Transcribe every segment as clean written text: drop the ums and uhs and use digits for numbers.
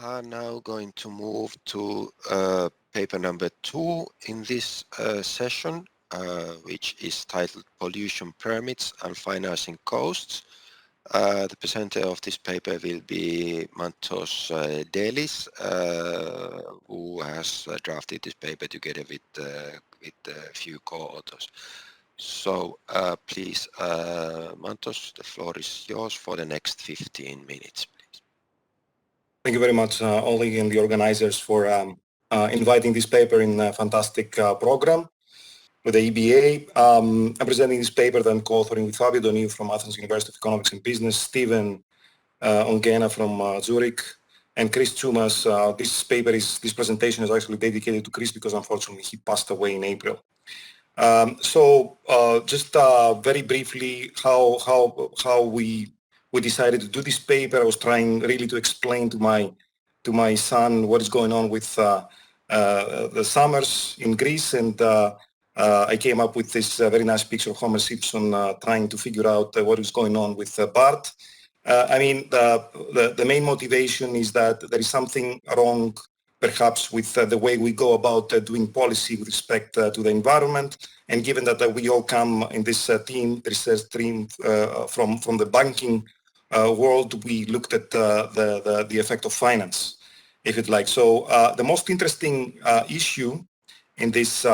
are now going to move to paper number 2 in this session, which is titled Pollution Permits and Financing Costs. The presenter of this paper will be Mantos Delis, who has drafted this paper together with a few co-authors. So please, Mantos, the floor is yours for the next 15 minutes, please. Thank you very much, Olli and the organizers for inviting this paper in a fantastic program with the EBA. I'm presenting this paper then co-authoring with Fabio Doniu from Athens University of Economics and Business, Stephen Ongena from Zurich, and Chris Chumas. This presentation is actually dedicated to Chris because unfortunately he passed away in April. Just very briefly how we decided to do this paper. I was trying really to explain to my son what is going on with the summers in Greece, and I came up with this very nice picture of Homer Simpson trying to figure out what is going on with Bart. The main motivation is that there is something wrong perhaps with the way we go about doing policy with respect to the environment. And given that we all come in this research team from the banking world, we looked at the effect of finance, if you'd like. So the most interesting issue in this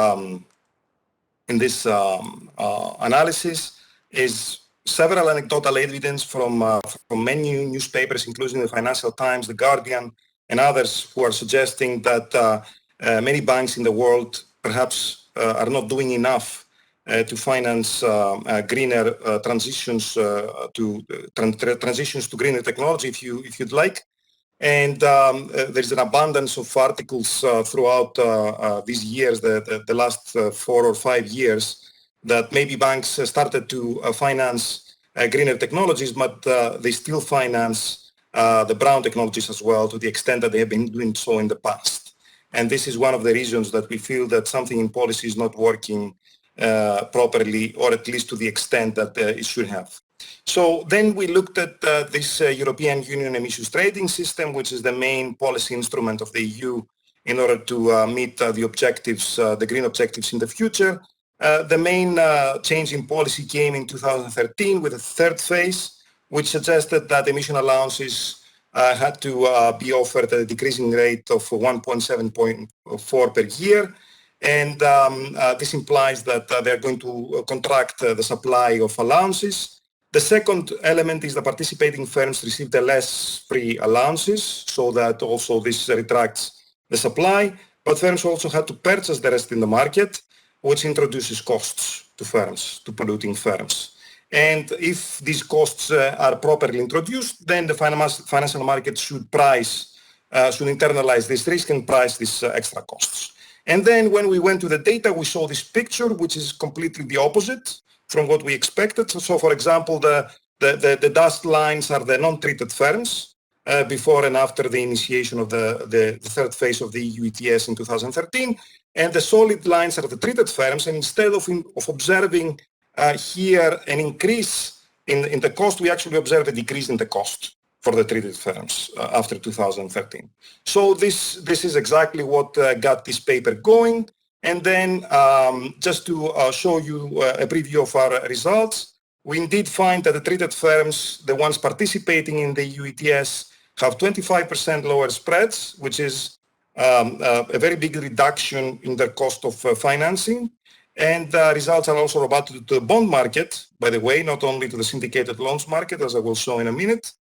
analysis is several anecdotal evidence from many newspapers, including the Financial Times, the Guardian, and others, who are suggesting that many banks in the world perhaps are not doing enough to finance greener transitions transitions to greener technology, if you'd like. And there's an abundance of articles throughout these years, the last 4 or 5 years, that maybe banks started to finance greener technologies, but they still finance the brown technologies as well, to the extent that they have been doing so in the past. And this is one of the reasons that we feel that something in policy is not working properly, or at least to the extent that it should have. So then we looked at this European Union emissions trading system, which is the main policy instrument of the EU in order to meet the objectives, the green objectives in the future. The main change in policy came in 2013 with a third phase, which suggested that emission allowances had to be offered at a decreasing rate of 1.7.4 per year. And this implies that they're going to contract the supply of allowances. The second element is the participating firms received less free allowances, so that also this retracts the supply. But firms also had to purchase the rest in the market, which introduces costs to firms, to polluting firms. And if these costs are properly introduced, then the financial market should internalize this risk and price these extra costs. And then when we went to the data, we saw this picture, which is completely the opposite from what we expected. So for example, the dashed lines are the non-treated firms before and after the initiation of the third phase of the EU ETS in 2013. And the solid lines are the treated firms. And instead of observing here an increase in the cost, we actually observe a decrease in the cost for the treated firms after 2013. So this is exactly what got this paper going. And then just to show you a preview of our results, we indeed find that the treated firms, the ones participating in the EU ETS, have 25% lower spreads, which is a very big reduction in their cost of financing. And results are also robust to the bond market, by the way, not only to the syndicated loans market, as I will show in a minute.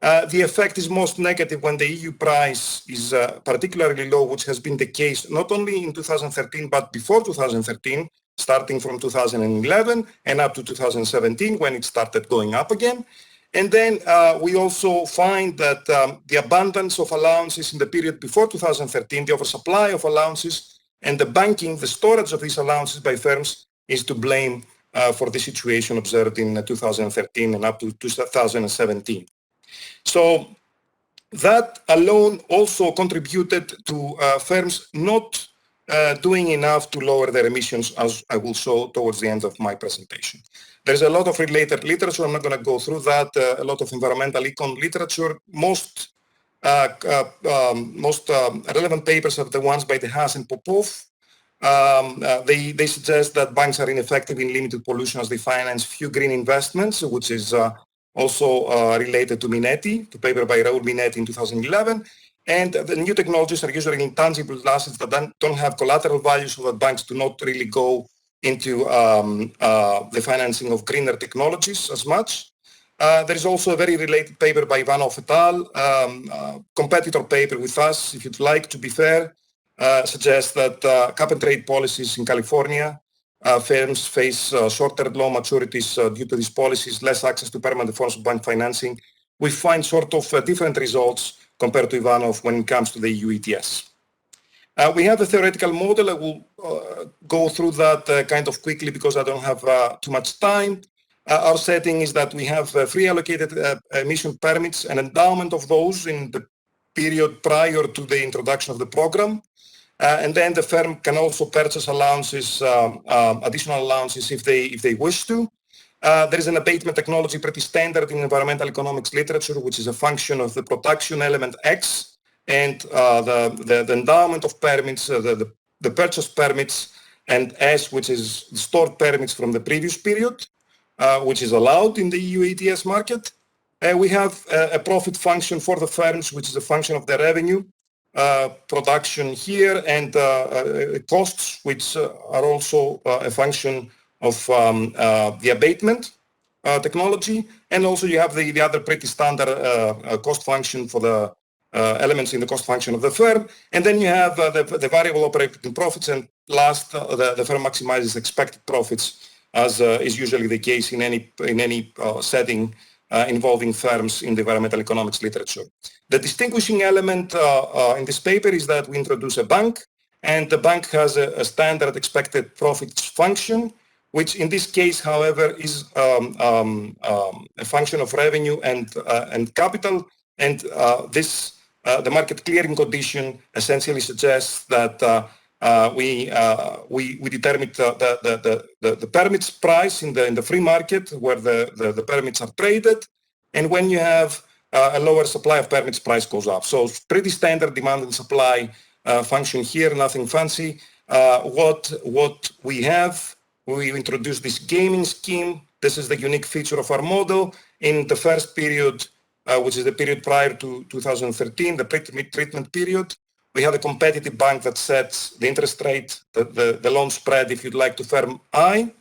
The effect is most negative when the EU price is particularly low, which has been the case not only in 2013, but before 2013, starting from 2011 and up to 2017, when it started going up again. And then we also find that the abundance of allowances in the period before 2013, the oversupply of allowances, and the storage of these allowances by firms is to blame for the situation observed in 2013 and up to 2017. So that alone also contributed to firms not doing enough to lower their emissions, as I will show towards the end of my presentation. There's a lot of related literature. I'm not going to go through that. A lot of environmental econ literature. Most most relevant papers are the ones by De Haas and Popov. They suggest that banks are ineffective in limited pollution as they finance few green investments, which is also related to Minetti, the paper by Raul Minetti in 2011. And the new technologies are usually intangible assets that don't have collateral value, so that banks do not really go into the financing of greener technologies as much. There is also a very related paper by Ivanov et al., competitor paper with us, if you'd like, to be fair, suggests that cap and trade policies in California, firms face shorter loan maturities due to these policies, less access to permanent forms of bank financing. We find sort of different results compared to Ivanov when it comes to the EU ETS. We have a theoretical model. I will go through that kind of quickly because I don't have too much time. Our setting is that we have free allocated emission permits and endowment of those in the period prior to the introduction of the program. And then the firm can also purchase allowances, additional allowances if they wish to. There is an abatement technology pretty standard in environmental economics literature, which is a function of the production element X and the endowment of permits, the purchase permits, and S, which is stored permits from the previous period, which is allowed in the EU ETS market. We have a profit function for the firms, which is a function of the revenue, production here, and costs, which are also a function of the abatement technology. And also you have the other pretty standard cost function for the elements in the cost function of the firm. And then you have the variable operating profits, and last, the firm maximizes expected profits, as is usually the case in any setting involving firms in the environmental economics literature. The distinguishing element in this paper is that we introduce a bank, and the bank has a standard expected profits function, which in this case, however, is a function of revenue and capital. And the market clearing condition essentially suggests that we determine the permits price in the free market where the permits are traded, and when you have a lower supply of permits, price goes up. So it's pretty standard demand and supply function here, nothing fancy. What we have, we introduced this gaming scheme. This is the unique feature of our model. In the first period, which is the period prior to 2013, the pre-treatment period, we have a competitive bank that sets the interest rate, the loan spread, if you'd like, to firm I.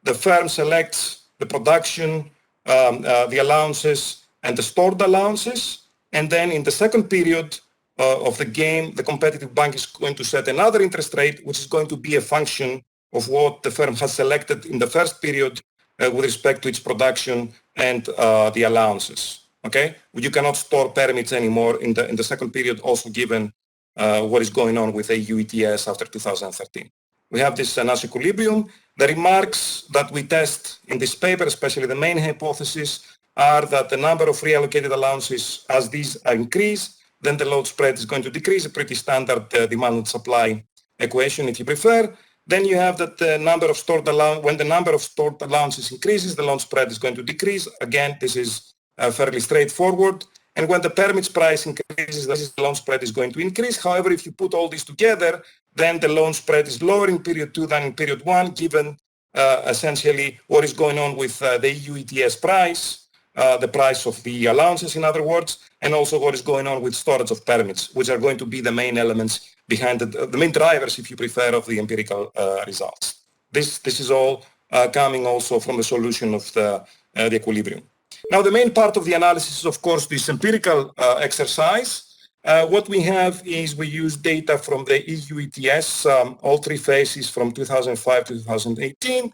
The firm selects the production, the allowances, and the stored allowances. And then in the second period of the game, the competitive bank is going to set another interest rate, which is going to be a function of what the firm has selected in the first period with respect to its production and the allowances. Okay, you cannot store permits anymore in the second period, also given what is going on with EU ETS after 2013. We have this nice equilibrium. The remarks that we test in this paper, especially the main hypothesis, are that the number of reallocated allowances, as these increase, then the load spread is going to decrease, a pretty standard demand and supply equation, if you prefer. Then you have that the number of stored when the number of stored allowances increases, the loan spread is going to decrease. Again, this is fairly straightforward. And when the permits price increases, the loan spread is going to increase. However, if you put all this together, then the loan spread is lower in period 2 than in period 1, given essentially what is going on with the EU ETS price, the price of the allowances, in other words, and also what is going on with storage of permits, which are going to be the main elements behind the main drivers, if you prefer, of the empirical results. This is all coming also from the solution of the equilibrium. Now, the main part of the analysis is, of course, this empirical exercise. What we have is we use data from the EU ETS, all three phases from 2005 to 2018.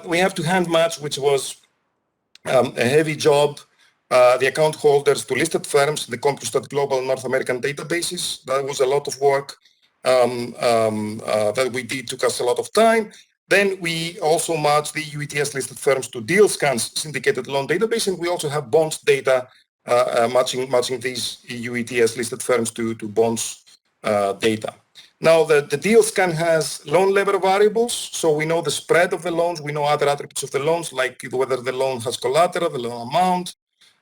We have to hand match, which was a heavy job, the account holders to listed firms, the Compustat Global North American databases. That was a lot of work that we did, took us a lot of time. Then we also matched the EU ETS listed firms to DealScan's syndicated loan database, and we also have bonds data matching these EU ETS listed firms to bonds data. Now, the DealScan has loan level variables, so we know the spread of the loans, we know other attributes of the loans, like whether the loan has collateral, the loan amount,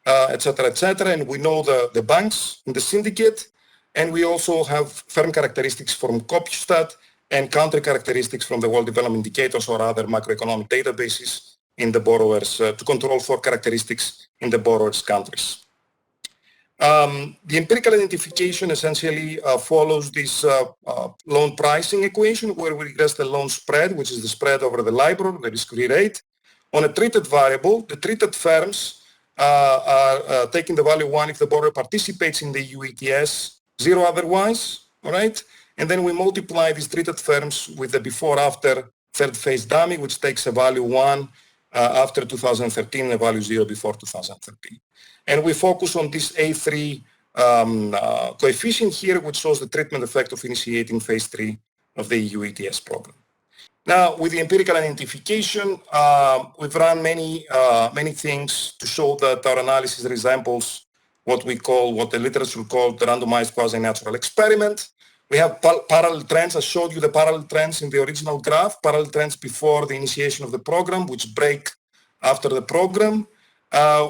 etc., etc. And we know the banks in the syndicate, and we also have firm characteristics from Copustat and country characteristics from the World Development Indicators or other macroeconomic databases in the borrowers to control for characteristics in the borrowers' countries. The empirical identification essentially follows this loan pricing equation where we regress the loan spread, which is the spread over the LIBOR, the risk-free rate, on a treated variable. The treated firms are taking the value 1 if the borrower participates in the EU ETS, 0 otherwise, all right? And then we multiply these treated firms with the before-after third phase dummy, which takes a value 1 after 2013 and a value 0 before 2013. And we focus on this A3 coefficient here, which shows the treatment effect of initiating phase 3 of the EU ETS program. Now, with the empirical identification, we've run many things to show that our analysis resembles what the literature called the randomized quasi-natural experiment. We have parallel trends. I showed you the parallel trends in the original graph, parallel trends before the initiation of the program, which break after the program.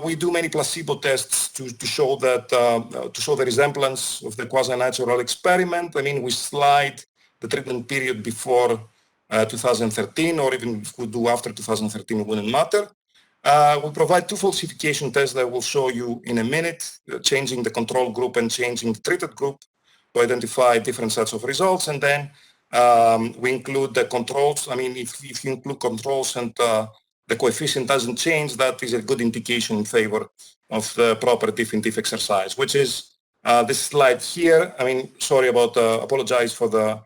We do many placebo tests to show the resemblance of the quasi-natural experiment. I mean, we slide the treatment period before 2013, or even if we do after 2013, it wouldn't matter. We provide 2 falsification tests that I will show you in a minute, changing the control group and changing the treated group to identify different sets of results. And then we include the controls. I mean, if you include controls and the coefficient doesn't change, that is a good indication in favor of the proper diff-in-diff exercise, which is this slide here. I mean, sorry about, apologize for the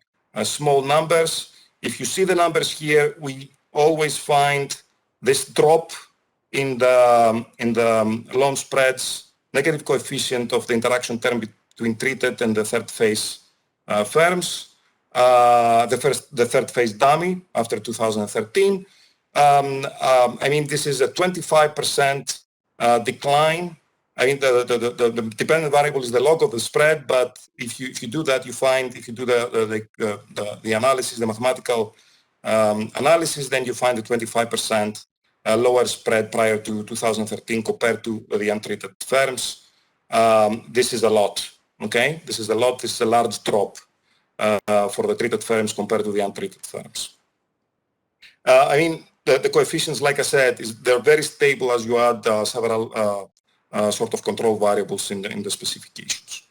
small numbers. If you see the numbers here, we always find this drop in the loan spreads, negative coefficient of the interaction term between treated and the third phase firms, the third phase dummy after 2013. I mean, this is a 25% decline. I mean, the dependent variable is the log of the spread, but if you do that, you find, if you do the analysis, the mathematical analysis, then you find a 25% lower spread prior to 2013 compared to the untreated firms. This is a lot, okay? This is a lot. This is a large drop for the treated firms compared to the untreated firms. I mean, the coefficients, like I said, they're very stable as you add several sort of control variables in the specifications.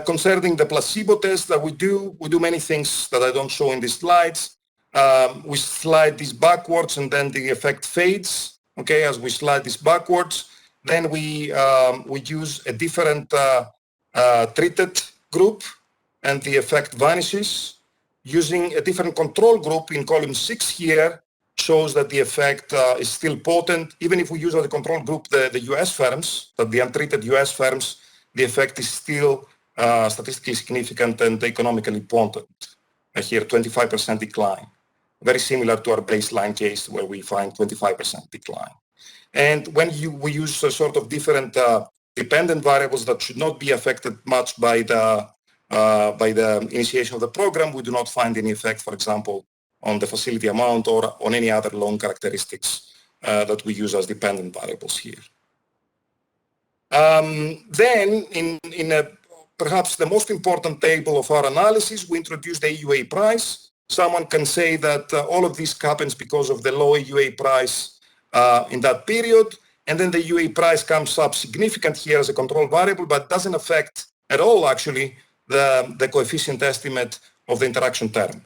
Concerning the placebo test that we do many things that I don't show in these slides. We slide this backwards and then the effect fades, okay, as we slide this backwards. Then we use a different treated group and the effect vanishes. Using a different control group in column 6 here shows that the effect is still potent. Even if we use as a control group the US firms, the untreated US firms, the effect is still statistically significant and economically potent. Here, 25% decline. Very similar to our baseline case where we find 25% decline. And when we use a sort of different dependent variables that should not be affected much by the initiation of the program, we do not find any effect, for example, on the facility amount or on any other loan characteristics that we use as dependent variables here. Then, in perhaps the most important table of our analysis, we introduced the EUA price. Someone can say that all of this happens because of the low EUA price in that period, and then the EUA price comes up significant here as a control variable, but doesn't affect at all, actually, the coefficient estimate of the interaction term.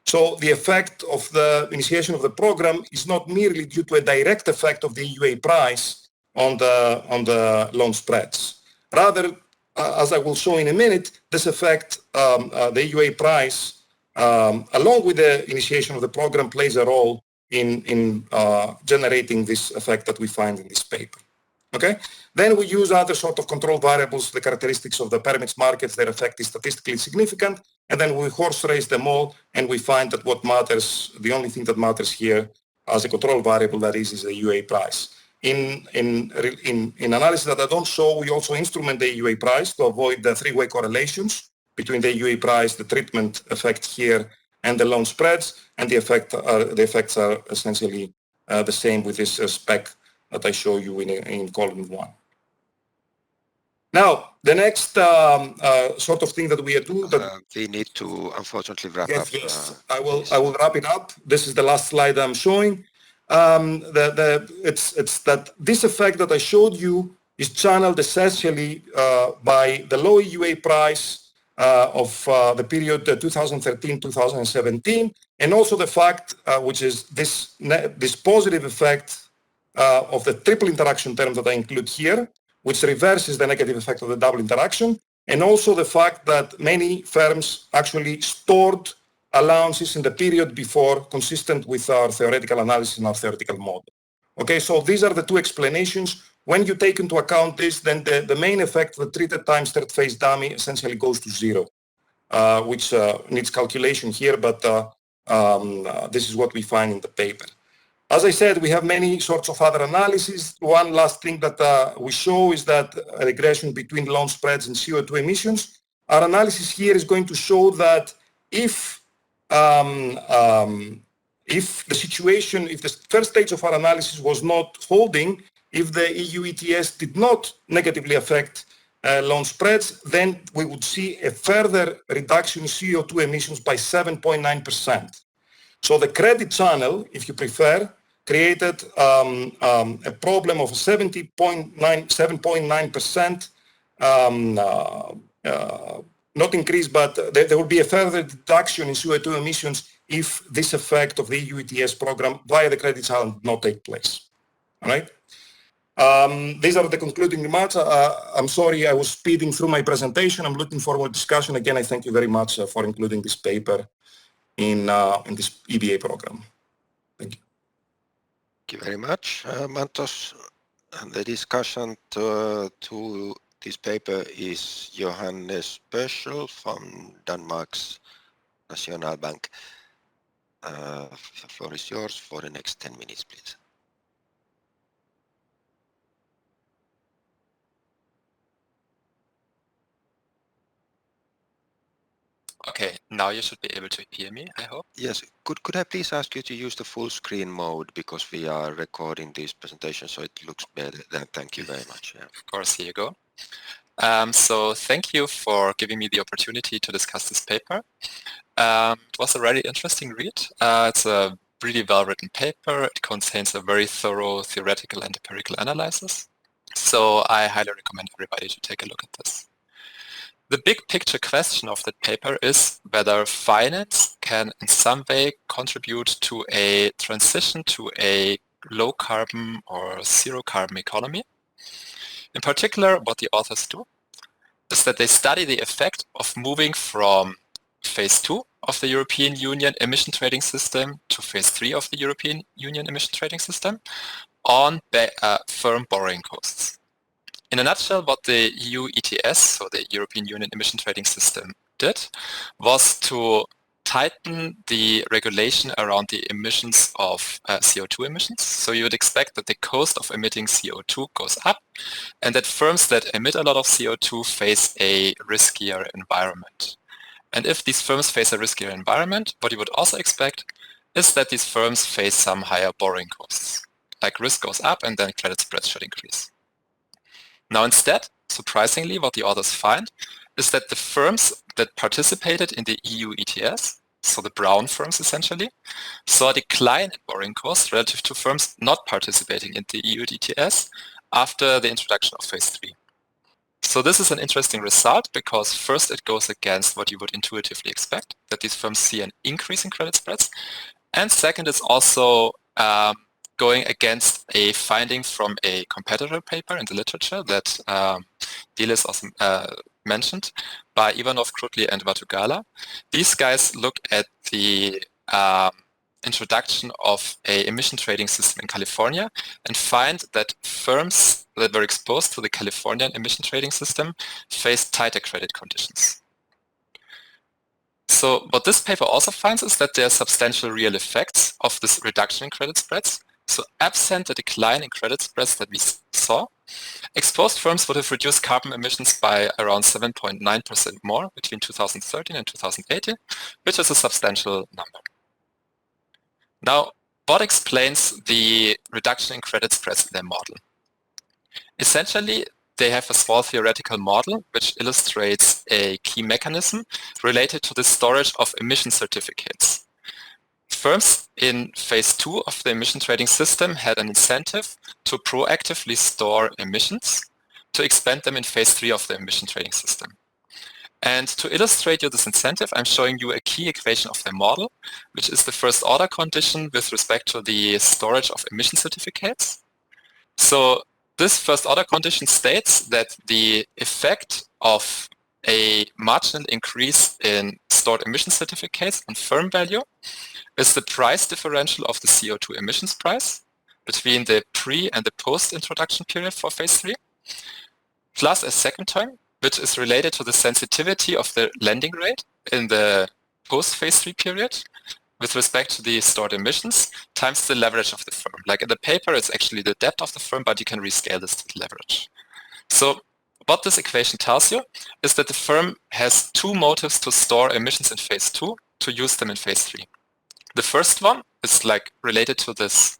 So the effect of the initiation of the program is not merely due to a direct effect of the EUA price on the loan spreads. Rather, as I will show in a minute, this effect, the EUA price, along with the initiation of the program, plays a role in generating this effect that we find in this paper. Okay. Then we use other sort of control variables, the characteristics of the permits markets, their effect is statistically significant, and then we horse race them all, and we find that what matters, the only thing that matters here as a control variable, that is the EUA price. In analysis that I don't show, we also instrument the EUA price to avoid the three-way correlations between the EUA price, the treatment effect here, and the loan spreads, and the effects are essentially the same with this spec that I show you in column 1. Now, the next sort of thing that we are doing. We need to, unfortunately, wrap up. Yes. I will wrap it up. This is the last slide I'm showing. It's that this effect that I showed you is channeled essentially by the low EUA price of the period 2013-2017, and also the fact, which is this positive effect of the triple interaction term that I include here, which reverses the negative effect of the double interaction, and also the fact that many firms actually stored allowances in the period before, consistent with our theoretical analysis and our theoretical model. Okay, so these are the two explanations. When you take into account this, then the main effect of the treated times third phase dummy essentially goes to 0, which needs calculation here, but this is what we find in the paper. As I said, we have many sorts of other analyses. One last thing that we show is that a regression between loan spreads and CO2 emissions. Our analysis here is going to show that if the situation, if the first stage of our analysis was not holding, if the EU ETS did not negatively affect loan spreads, then we would see a further reduction in CO2 emissions by 7.9%. So the credit channel, if you prefer, created a problem of 7.9%, not increase, but there will be a further reduction in CO2 emissions if this effect of the EU ETS program via the credit channel did not take place. All right? These are the concluding remarks. I'm sorry I was speeding through my presentation. I'm looking forward to discussion. Again, I thank you very much for including this paper in this EBA program. Thank you. Thank you very much, Mantos. And the discussion to this paper is Johannes Böschel from Denmark's National Bank. The floor is yours for the next 10 minutes, please. Okay, now you should be able to hear me, I hope. Yes, could I please ask you to use the full screen mode, because we are recording this presentation so it looks better. Thank you very much. Yeah. Of course, here you go. So thank you for giving me the opportunity to discuss this paper. It was a really interesting read. It's a really well-written paper. It contains a very thorough theoretical and empirical analysis. So I highly recommend everybody to take a look at this. The big picture question of that paper is whether finance can in some way contribute to a transition to a low carbon or zero carbon economy. In particular, what the authors do is that they study the effect of moving from phase 2 of the European Union emission trading system to phase 3 of the European Union emission trading system on firm borrowing costs. In a nutshell, what the EU ETS, so the European Union Emission Trading System, did was to tighten the regulation around the emissions of CO2 emissions. So you would expect that the cost of emitting CO2 goes up and that firms that emit a lot of CO2 face a riskier environment. And if these firms face a riskier environment, what you would also expect is that these firms face some higher borrowing costs. Like risk goes up and then credit spreads should increase. Now instead, surprisingly, what the authors find is that the firms that participated in the EU ETS, so the brown firms essentially, saw a decline in borrowing costs relative to firms not participating in the EU ETS after the introduction of phase 3. So this is an interesting result because first it goes against what you would intuitively expect, that these firms see an increase in credit spreads, and second it's also going against a finding from a competitor paper in the literature that Dilis also mentioned by Ivanov, Krutli, and Vatugala. These guys look at the introduction of an emission trading system in California and find that firms that were exposed to the Californian emission trading system faced tighter credit conditions. So what this paper also finds is that there are substantial real effects of this reduction in credit spreads. So absent the decline in credit spreads that we saw, exposed firms would have reduced carbon emissions by around 7.9% more between 2013 and 2018, which is a substantial number. Now, what explains the reduction in credit spreads in their model? Essentially, they have a small theoretical model which illustrates a key mechanism related to the storage of emission certificates. Firms in phase 2 of the emission trading system had an incentive to proactively store emissions to expand them in phase 3 of the emission trading system. And to illustrate you this incentive, I'm showing you a key equation of their model, which is the first order condition with respect to the storage of emission certificates. So this first order condition states that the effect of a marginal increase in stored emission certificates on firm value is the price differential of the CO2 emissions price between the pre and the post introduction period for phase 3, plus a second term, which is related to the sensitivity of the lending rate in the post-phase 3 period with respect to the stored emissions times the leverage of the firm. Like in the paper, it's actually the debt of the firm, but you can rescale this to the leverage. So what this equation tells you is that the firm has two motives to store emissions in phase 2 to use them in phase 3. The first one is like related to this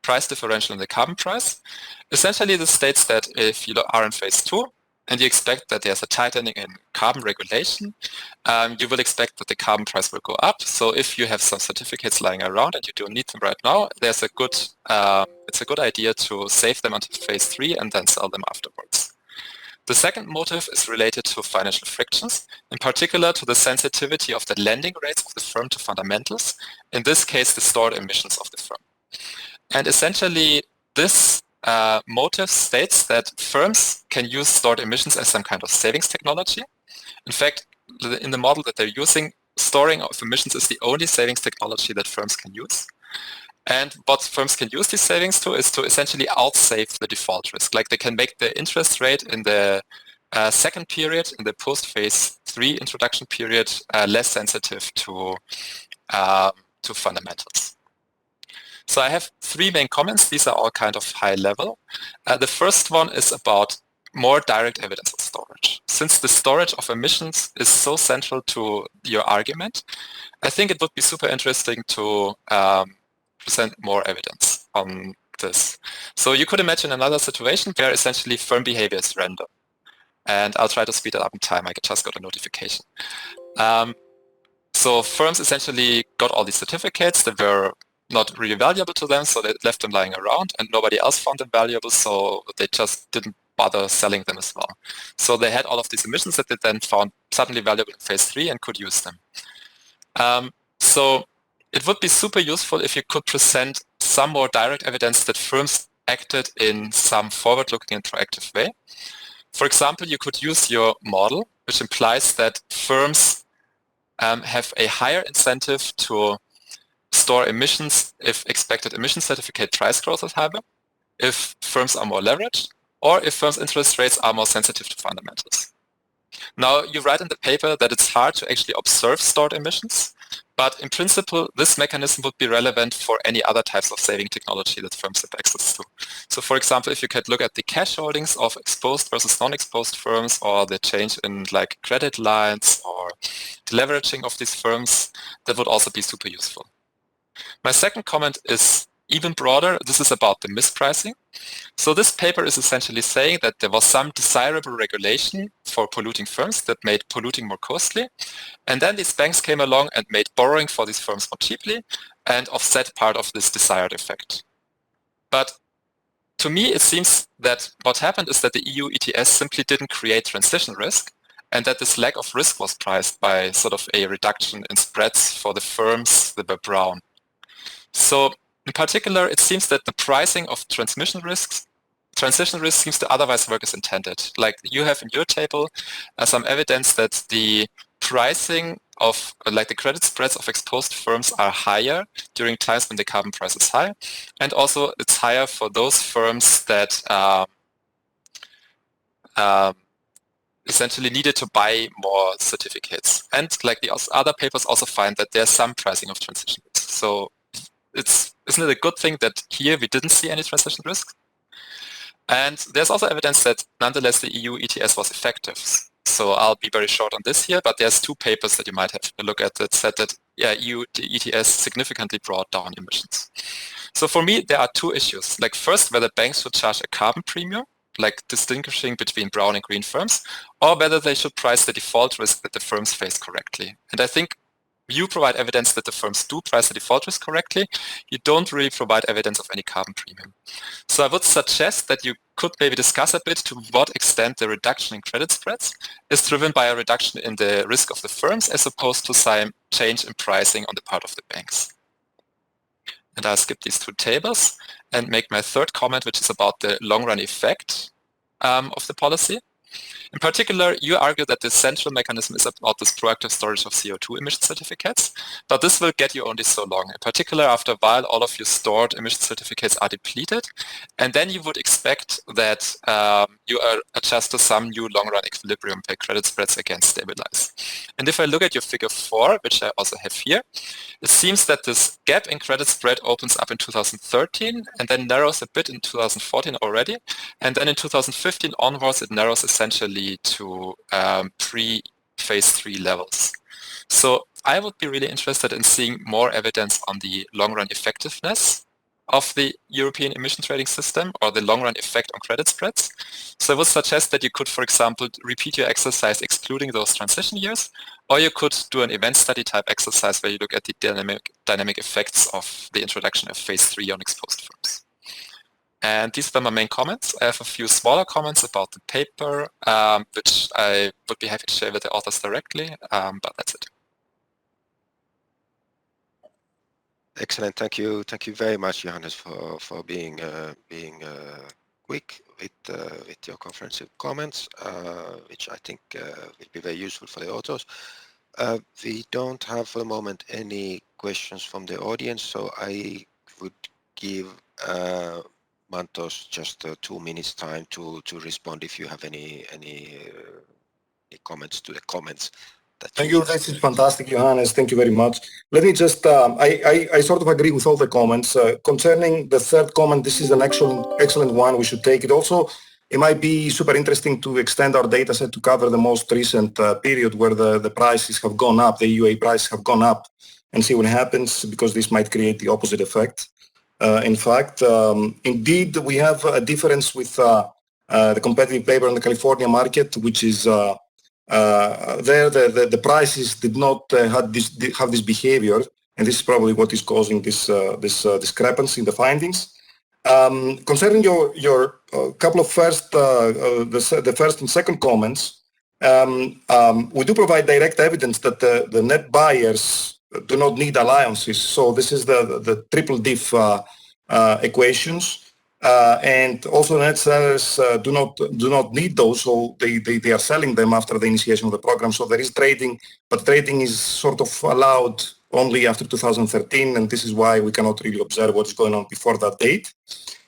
price differential in the carbon price. Essentially, this states that if you are in phase 2, and you expect that there's a tightening in carbon regulation, you will expect that the carbon price will go up. So if you have some certificates lying around and you don't need them right now, there's a good, it's a good idea to save them until phase 3 and then sell them afterwards. The second motive is related to financial frictions, in particular to the sensitivity of the lending rates of the firm to fundamentals, in this case, the stored emissions of the firm. And essentially, this motive states that firms can use stored emissions as some kind of savings technology. In fact, in the model that they're using, storing of emissions is the only savings technology that firms can use. And what firms can use these savings to is to essentially outsave the default risk. Like they can make the interest rate in the second period, in the post-phase 3 introduction period, less sensitive to fundamentals. So I have three main comments. These are all kind of high level. The first one is about more direct evidence of storage. Since the storage of emissions is so central to your argument, I think it would be super interesting to present more evidence on this. So you could imagine another situation where essentially firm behavior is random. And I'll try to speed it up in time. I just got a notification. So firms essentially got all these certificates that were not really valuable to them, so they left them lying around and nobody else found them valuable, so they just didn't bother selling them as well. So they had all of these emissions that they then found suddenly valuable in phase 3 and could use them. So it would be super useful if you could present some more direct evidence that firms acted in some forward-looking and proactive way. For example, you could use your model, which implies that firms have a higher incentive to store emissions if expected emission certificate price growth is higher, if firms are more leveraged, or if firms' interest rates are more sensitive to fundamentals. Now, you write in the paper that it's hard to actually observe stored emissions, but in principle, this mechanism would be relevant for any other types of saving technology that firms have access to. So for example, if you could look at the cash holdings of exposed versus non-exposed firms, or the change in like credit lines or the leveraging of these firms, that would also be super useful. My second comment is even broader. This is about the mispricing. So this paper is essentially saying that there was some desirable regulation for polluting firms that made polluting more costly. And then these banks came along and made borrowing for these firms more cheaply and offset part of this desired effect. But to me, it seems that what happened is that the EU ETS simply didn't create transition risk, and that this lack of risk was priced by sort of a reduction in spreads for the firms that were brown. So in particular, it seems that the pricing of transition risk seems to otherwise work as intended. Like you have in your table some evidence that the pricing of like the credit spreads of exposed firms are higher during times when the carbon price is high. And also it's higher for those firms that essentially needed to buy more certificates. And like the other papers also find that there's some pricing of transition risk. So isn't it a good thing that here we didn't see any transition risk? And there's also evidence that nonetheless the EU ETS was effective. So I'll be very short on this here, but there's two papers that you might have a look at that said that EU ETS significantly brought down emissions. So for me, there are two issues. Like first, whether banks should charge a carbon premium, like distinguishing between brown and green firms, or whether they should price the default risk that the firms face correctly. And I think you provide evidence that the firms do price the default risk correctly. You don't really provide evidence of any carbon premium. So I would suggest that you could maybe discuss a bit to what extent the reduction in credit spreads is driven by a reduction in the risk of the firms as opposed to some change in pricing on the part of the banks. And I'll skip these two tables and make my third comment, which is about the long-run effect of the policy. In particular, you argue that the central mechanism is about this proactive storage of CO2 emission certificates, but this will get you only so long. In particular, after a while, all of your stored emission certificates are depleted, and then you would expect that you adjust to some new long-run equilibrium where credit spreads again stabilize. And if I look at your figure 4, which I also have here, it seems that this gap in credit spread opens up in 2013 and then narrows a bit in 2014 already, and then in 2015 onwards it narrows essentially to pre-phase 3 levels. So I would be really interested in seeing more evidence on the long-run effectiveness of the European emission trading system or the long-run effect on credit spreads. So I would suggest that you could, for example, repeat your exercise excluding those transition years, or you could do an event study type exercise where you look at the dynamic effects of the introduction of phase 3 on exposed firms. And these were my main comments. I have a few smaller comments about the paper, which I would be happy to share with the authors directly, but that's it. Excellent. Thank you very much, Johannes, for being quick with your comprehensive comments, which I think will be very useful for the authors. We don't have for the moment any questions from the audience, so I would give Mantos just 2 minutes time to respond if you have any comments to the comments. Thank you. This is fantastic, Johannes. Thank you very much. Let me just, I sort of agree with all the comments. Concerning the third comment, this is an excellent one. We should take it. Also, it might be super interesting to extend our data set to cover the most recent period where the prices have gone up, the EUA prices have gone up, and see what happens, because this might create the opposite effect. In fact, indeed, we have a difference with the competitive paper on the California market, which is there the prices did not have this behavior, and this is probably what is causing this discrepancy in the findings. Concerning your couple of the first and second comments, we do provide direct evidence that the net buyers do not need alliances. So this is the triple diff equations, and also net sellers do not need those, so they are selling them after the initiation of the program. So there is trading, but trading is sort of allowed only after 2013, and this is why we cannot really observe what is going on before that date.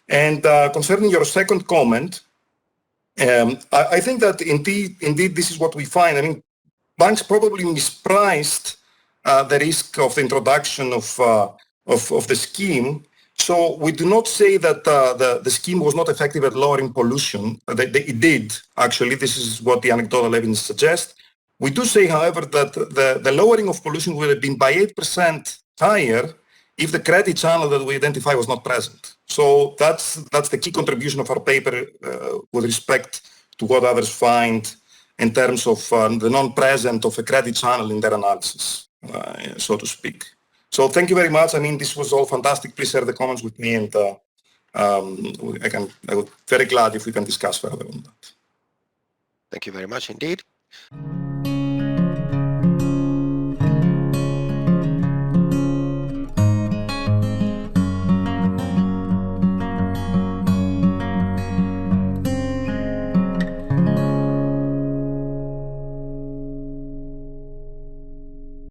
And concerning your second comment, I think that indeed this is what we find. I mean, banks probably mispriced the risk of the introduction of the scheme. So we do not say that the scheme was not effective at lowering pollution. It did, actually. This is what the anecdotal evidence suggests. We do say, however, that the lowering of pollution would have been by 8% higher if the credit channel that we identify was not present. So that's the key contribution of our paper with respect to what others find in terms of the non-presence of a credit channel in their analysis, so to speak. So thank you very much. I mean, this was all fantastic. Please share the comments with me, and I would be very glad if we can discuss further on that. Thank you very much indeed.